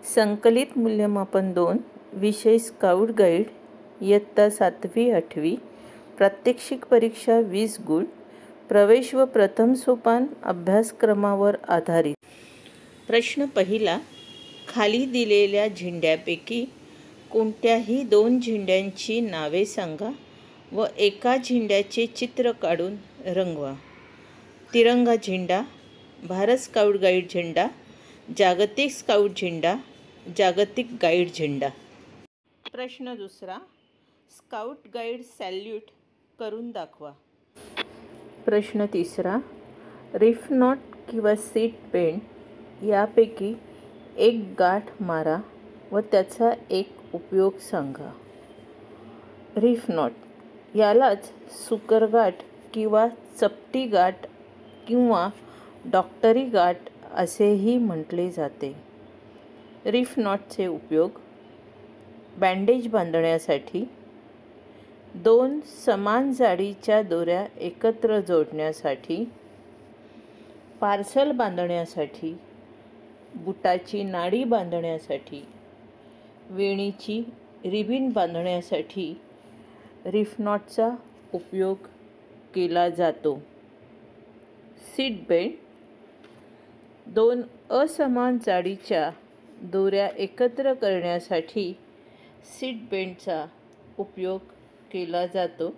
संकलित मूल्यमापन 2 विषय स्काउट गाईड इयत्ता 7वी 8वी प्रात्यक्षिक परीक्षा 20 गुण प्रवेश व प्रथम सोपान अभ्यासक्रमावर आधारित। प्रश्न पहिला, खाली दिलेल्या झेंड्यापैकी कोणत्याही 2 झेंड्यांची नावे सांगा व एका झेंड्याचे चित्र काढून रंगवा। तिरंगा झेंडा, भारत स्काउट गाईड झेंडा, जागतिक स्काउट झेंडा, जागतिक गाईड झेंडा। प्रश्न दुसरा, स्काउट गाईड सॅल्यूट करून दाखवा। प्रश्न तिसरा, रिफ नॉट किंवा सीट बेंड यापैकी एक गाठ मारा व त्याचा एक उपयोग सांगा। रिफ नॉट यालाच सुकरगाठ किंवा चपटी गाठ किंवा डॉक्टरी गाठ असेही म्हटले जाते। रिफ नॉटचे उपयोग: बँडेज बांधण्यासाठी, 2 समान जाडीच्या दोऱ्या एकत्र जोडण्यासाठी, पार्सल बांधण्यासाठी, बुटाची नाडी बांधण्यासाठी, वेणीची रिबीन बांधण्यासाठी रिफ नॉटचा उपयोग केला जातो। सीट बेल्ट, 2 असमान जाडीच्या दोऱ्या एकत्र करण्यासाठी सीट बेल्टचा उपयोग केला जातो।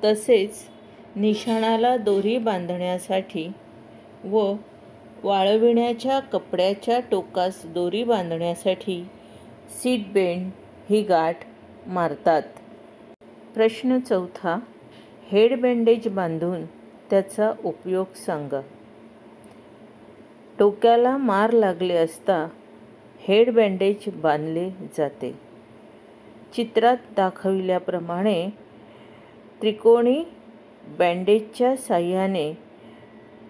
तसेच निशाणाला दोरी बांधण्यासाठी व वाळविण्याच्या कपड्याच्या टोकास दोरी बांधण्यासाठी सीट बेल्ट ही गाठ मारतात। प्रश्न चौथा, हेड बँडेज बांधून त्याचा उपयोग सांगा। डोक्याला मार लागले असता हेड बँडेज बांधले जाते। चित्रात दाखविल्याप्रमाणे त्रिकोणी बँडेजच्या साहाय्याने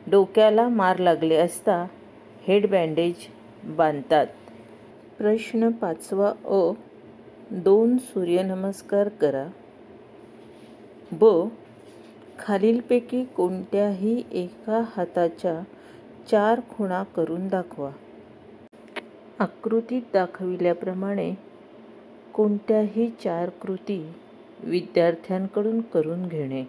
डोक्याला मार लागले असता हेड बँडेज बांधतात। प्रश्न पाचवा अ, 2 सूर्यनमस्कार करा। ब, खालीलपैकी कोणत्याही एका हाताच्या 4 खुणा करून दाखवा। आकृतीत दाखविल्याप्रमाणे कोणत्याही 4 कृती विद्यार्थ्यांकडून करून घेणे।